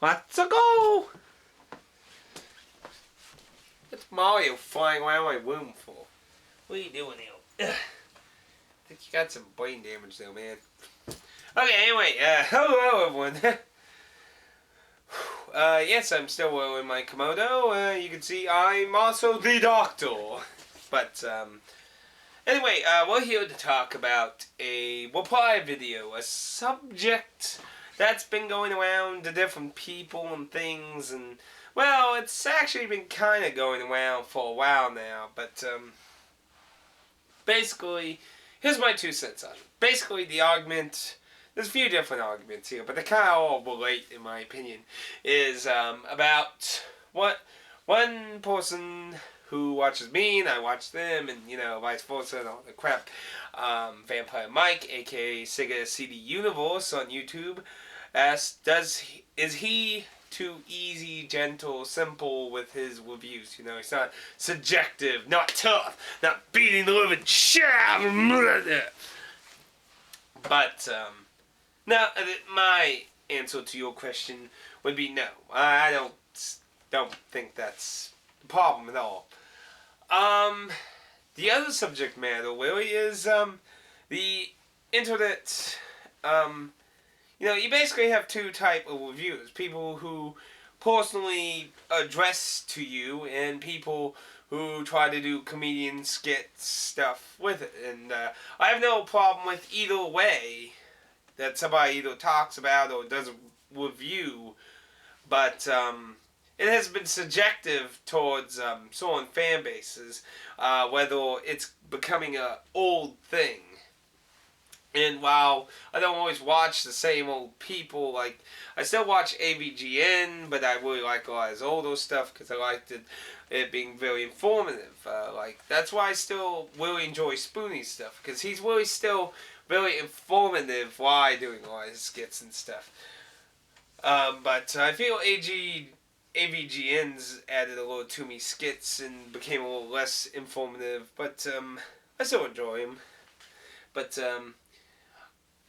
Let's go! What's Mario flying around my room for? What are you doing here? I think you got some brain damage though, man. Okay, anyway, hello everyone. Yes, I'm still wearing my Komodo. You can see I'm also the doctor. But, anyway, we're here to talk about a reply video, a subject that's been going around to different people and things, and, well, it's actually been kind of going around for a while now, but, basically, here's my 2 cents on it. Basically, the argument, there's a few different arguments here, but they kind of all relate, in my opinion, is, about what one person who watches me and I watch them, and, you know, vice versa and all the crap. Vampire Mike, aka Sega CD Universe on YouTube, asks, is he too easy, gentle, simple with his reviews? You know, he's not subjective, not tough, not beating the living shit out of him. But, now, my answer to your question would be no. I don't think that's the problem at all. The other subject matter really is, the internet. You know, you basically have 2 types of reviewers. People who personally address to you, and people who try to do comedian skit stuff with it. And I have no problem with either way that somebody either talks about or does a review, but it has been subjective towards certain fan bases, whether it's becoming an old thing. And while I don't always watch the same old people, like, I still watch AVGN, but I really like a lot of his older stuff because I liked it being very informative. That's why I still really enjoy Spoonie's stuff, because he's really still very informative while doing a lot of his skits and stuff. But I feel AVGN's added a little too many skits and became a little less informative, but I still enjoy him. But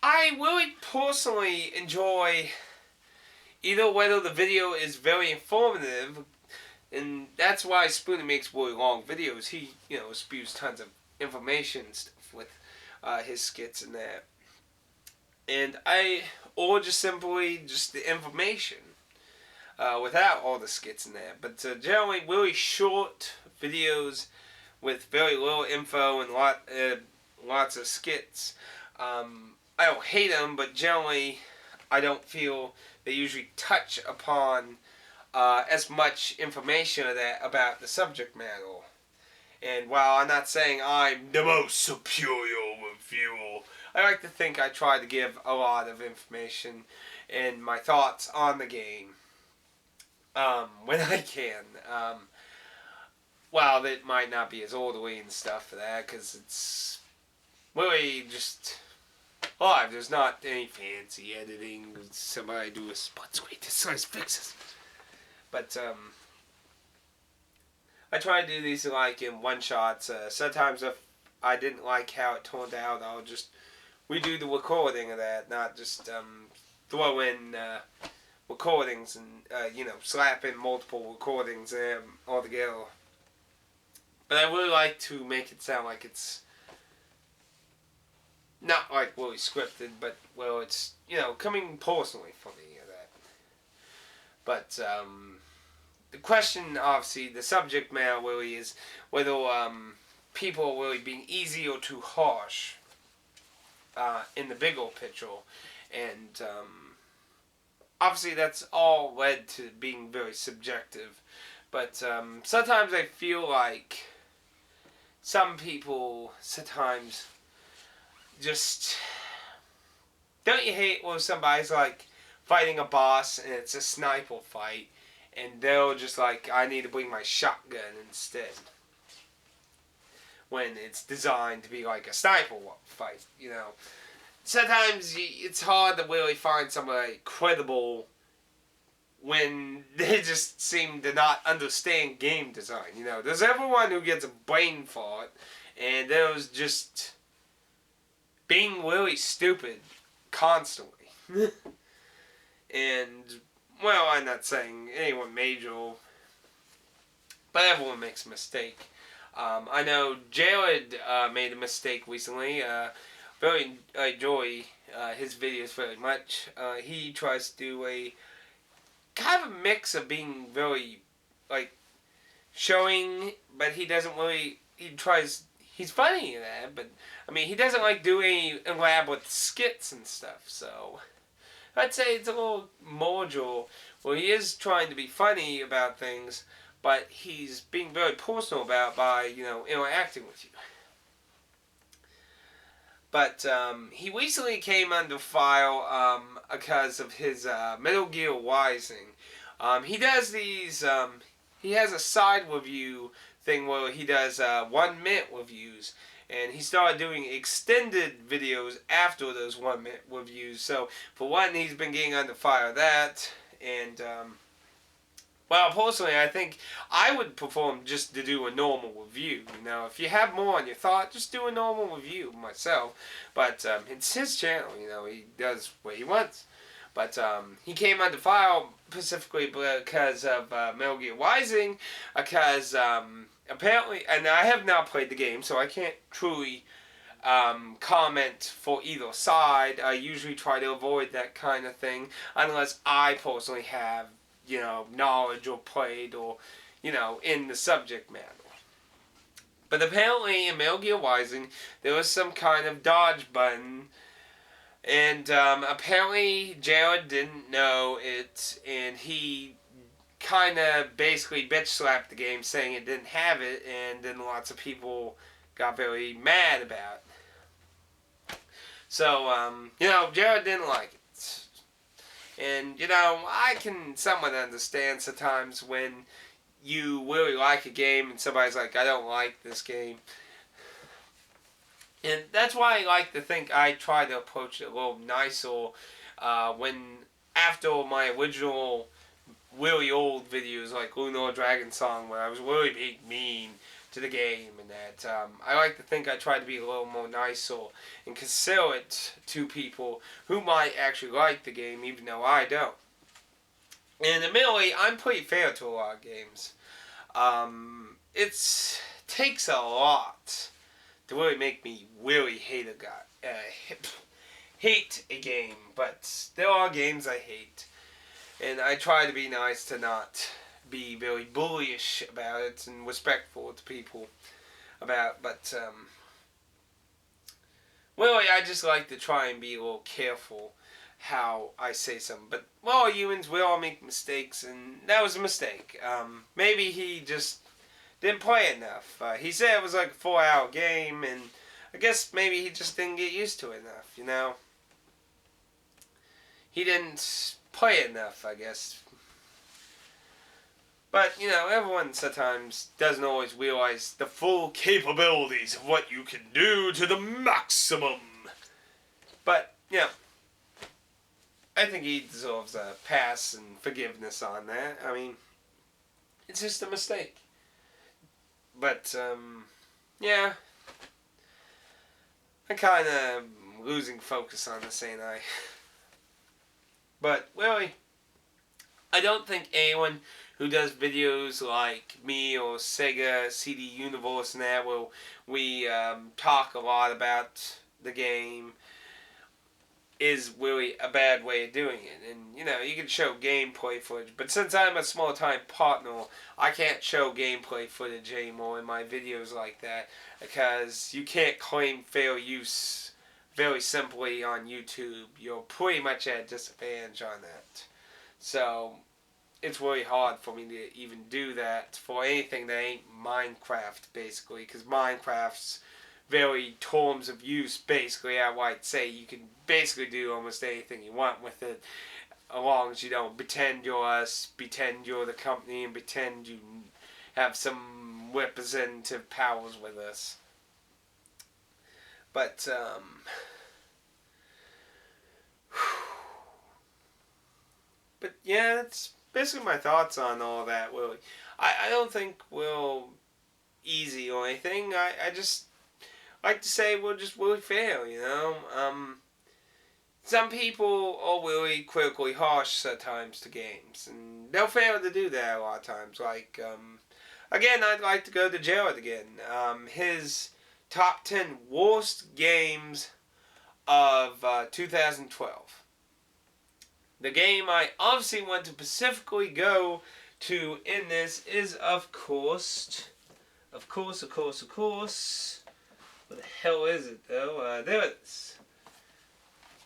I really personally enjoy either whether the video is very informative, and that's why Spoonie makes really long videos. He, you know, spews tons of information and stuff with his skits and that. Or just simply just the information, without all the skits in there. But generally, really short videos with very little info and lots of skits. I don't hate them, but generally, I don't feel they usually touch upon as much information about the subject matter. And while I'm not saying I'm the most superior reviewer, I like to think I try to give a lot of information and my thoughts on the game when I can. While it might not be as orderly and stuff for that, because it's really just live. There's not any fancy editing. Somebody do a spot screen to size fixes. But I try to do these like in one shots. Sometimes if I didn't like how it turned out, I'll just redo the recording of that, not just throw in recordings and you know, slap in multiple recordings all together. But I really like to make it sound like it's not like really scripted, but well, it's, you know, coming personally from me of that. But the question, obviously, the subject matter really is whether people are really being easy or too harsh in the bigger picture, and obviously that's all led to being very subjective. But sometimes I feel like some people sometimes just, don't you hate when somebody's like fighting a boss and it's a sniper fight, and they're just like, I need to bring my shotgun instead, when it's designed to be like a sniper fight, you know. Sometimes it's hard to really find somebody credible when they just seem to not understand game design, you know. There's everyone who gets a brain fart, and there's just being really stupid constantly. And well, I'm not saying anyone major, but everyone makes a mistake. I know Jared made a mistake recently. Very enjoy his videos very much. He tries to do a kind of a mix of being very like showing, but he doesn't really. He tries. He's funny in that, but I mean, he doesn't like doing elaborate skits and stuff. So I'd say it's a little module where he is trying to be funny about things, but he's being very personal about by interacting with you. But he recently came under fire because of his Metal Gear Rising. He does these. He has a side review thing where he does 1 minute reviews, and he started doing extended videos after those 1 minute reviews. So for one, he's been getting under fire of that, and well, personally, I think I would perform just to do a normal review. If you have more on your thought, just do a normal review myself. But it's his channel. He does what he wants. But he came under fire specifically because of Metal Gear Rising, because apparently, and I have not played the game, so I can't truly comment for either side. I usually try to avoid that kind of thing unless I personally have knowledge or played or in the subject matter. But apparently in Metal Gear Rising there was some kind of dodge button, and apparently Jared didn't know it, and he kind of basically bitch slapped the game saying it didn't have it, and then lots of people got very mad about it. So Jared didn't like it. And, I can somewhat understand sometimes when you really like a game and somebody's like, I don't like this game. And that's why I like to think I try to approach it a little nicer when, after my original really old videos like Lunar Dragon Song, where I was really being mean to the game, and that I like to think I try to be a little more nicer and considerate to people who might actually like the game, even though I don't. And admittedly, I'm pretty fair to a lot of games. It takes a lot to really make me really hate a guy, hate a game, but there are games I hate, and I try to be nice to not be very bullyish about it and respectful to people but really I just like to try and be a little careful how I say something. But we're all humans, we all make mistakes, and that was a mistake. Maybe he just didn't play enough. He said it was like a 4-hour game, and I guess maybe he just didn't get used to it enough, He didn't play enough, I guess. But, everyone sometimes doesn't always realize the full capabilities of what you can do to the maximum. But, I think he deserves a pass and forgiveness on that. I mean, it's just a mistake. But, yeah. I'm kind of losing focus on this, ain't I? But, really, I don't think anyone who does videos like me or Sega CD Universe and that, where we talk a lot about the game, is really a bad way of doing it. And, you can show gameplay footage, but since I'm a small-time partner, I can't show gameplay footage anymore in my videos like that, because you can't claim fair use very simply on YouTube. You're pretty much at a disadvantage on that. So it's really hard for me to even do that for anything that ain't Minecraft, basically, because Minecraft's very terms of use, basically, I might say you can basically do almost anything you want with it, as long as you don't pretend you're us, pretend you're the company, and pretend you have some representative powers with us. But, but yeah, that's basically my thoughts on all that, Willie. I don't think we're easy or anything. I just like to say we're just really fair, some people are really critically harsh at times to games, and they'll fail to do that a lot of times. Like, again, I'd like to go to Jared again. His top 10 worst games of 2012. The game I obviously want to specifically go to in this is, of course. What the hell is it, though? There it is.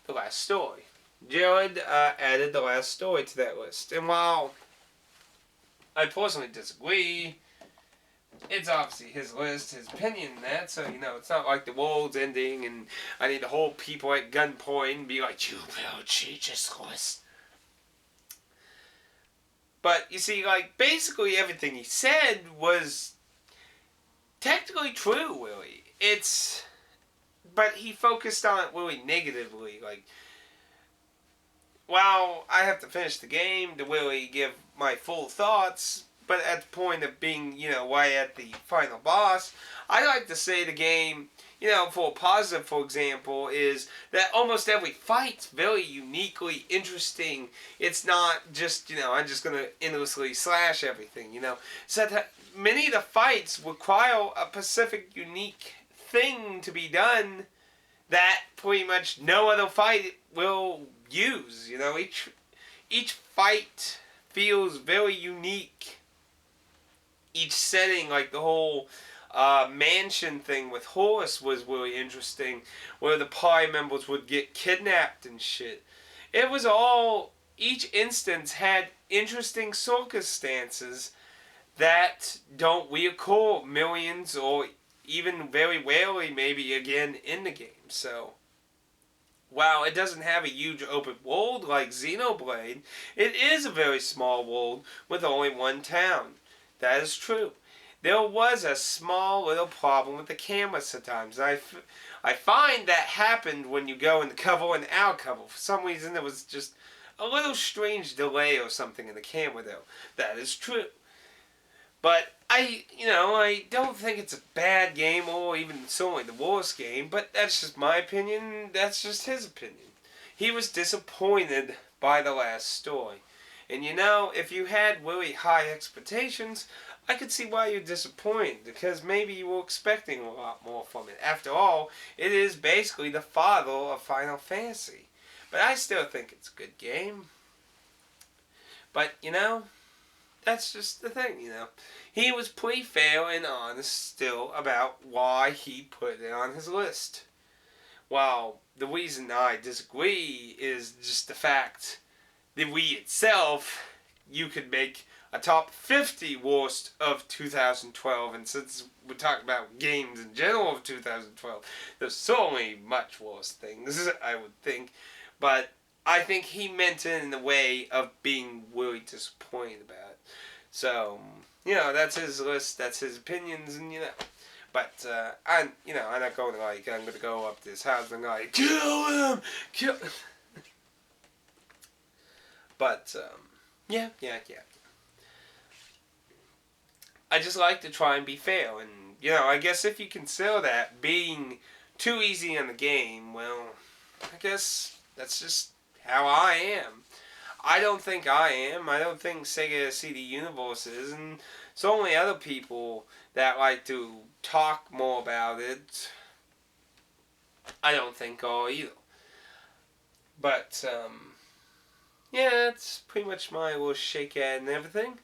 The Last Story. Jared added The Last Story to that list. And while I personally disagree, it's obviously his list, his opinion in that, so, it's not like the world's ending and I need to hold people at gunpoint and be like, you will change this list. But, you see, like, basically everything he said was technically true, really. But he focused on it really negatively. Like, while I have to finish the game to really give my full thoughts, but at the point of being, right at the final boss, I like to say the game, for a positive, for example, is that almost every fight's very uniquely interesting. It's not just, I'm just going to endlessly slash everything, So that many of the fights require a specific, unique thing to be done that pretty much no other fight will use. Each fight feels very unique. Each setting, like the whole mansion thing with Horus was really interesting, where the party members would get kidnapped and shit. It was all, each instance had interesting circumstances that don't reoccur millions or even very rarely maybe again in the game. So, while it doesn't have a huge open world like Xenoblade, it is a very small world with only one town. That is true. There was a small little problem with the camera sometimes. I find that happened when you go in the cover and out cover. For some reason there was just a little strange delay or something in the camera though. That is true. But I don't think it's a bad game or even certainly the worst game, but that's just my opinion. That's just his opinion. He was disappointed by The Last Story. And if you had really high expectations, I could see why you're disappointed, because maybe you were expecting a lot more from it. After all, it is basically the father of Final Fantasy. But I still think it's a good game. But, that's just the thing, He was pretty fair and honest still about why he put it on his list. While the reason I disagree is just the fact the Wii itself, you could make a top 50 worst of 2012, and since we're talking about games in general of 2012, there's certainly much worse things, I would think, but I think he meant it in the way of being really disappointed about it. So, that's his list, that's his opinions, and but I'm not going to I'm going to go up to his house and kill him, kill him. But, yeah. I just like to try and be fair. And, I guess if you consider that being too easy on the game, well, I guess that's just how I am. I don't think I am. I don't think Sega CD Universe is. And certainly other people that like to talk more about it, I don't think are either. But, yeah, that's pretty much my little shake at and everything.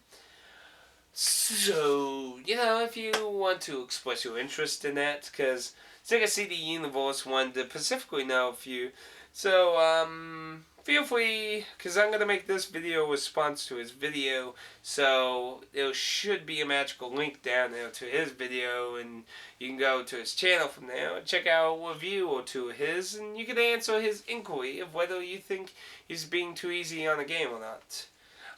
So, if you want to express your interest in that, because Sega CD Universe wanted to specifically know if you... So, feel free, because I'm going to make this video a response to his video, so there should be a magical link down there to his video, and you can go to his channel from there and check out a review or two of his, and you can answer his inquiry of whether you think he's being too easy on the game or not.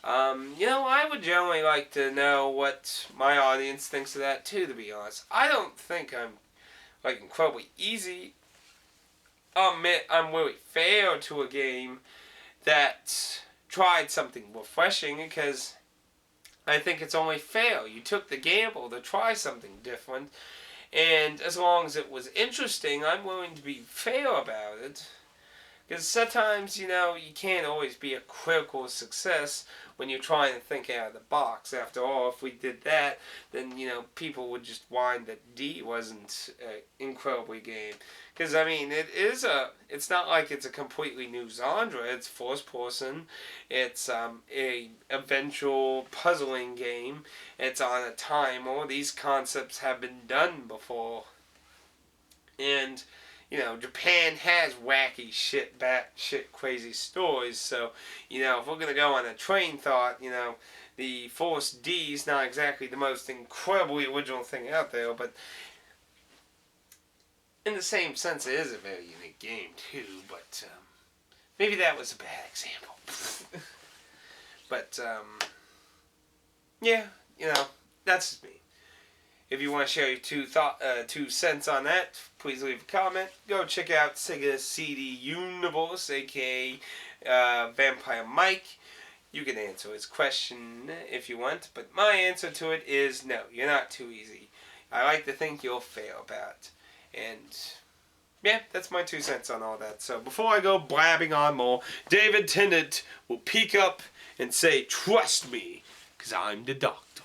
I would generally like to know what my audience thinks of that too, to be honest. I don't think I'm, incredibly easy. I'll admit I'm really fair to a game that tried something refreshing, because I think it's only fair. You took the gamble to try something different, and as long as it was interesting, I'm willing to be fair about it. Because sometimes, you know, you can't always be a critical success when you're trying to think out of the box. After all, if we did that, then, you know, people would just whine that D wasn't incredibly game. Because, I mean, it's not like it's a completely new genre. It's first person. It's a eventual puzzling game. It's on a timer. These concepts have been done before. And you know, Japan has wacky shit, batshit crazy stories. So, you know, if we're gonna go on a train thought, you know, the Force D is not exactly the most incredibly original thing out there, but in the same sense, it is a very unique game too. But maybe that was a bad example. But yeah, you know, that's just me. If you want to share your 2 cents on that, please leave a comment. Go check out Sega CD Universe, aka Vampire Mike. You can answer his question if you want, but my answer to it is no, you're not too easy. I like to think you'll fail about. And yeah, that's my 2 cents on all that. So before I go blabbing on more, David Tennant will peek up and say, "Trust me, because I'm the doctor."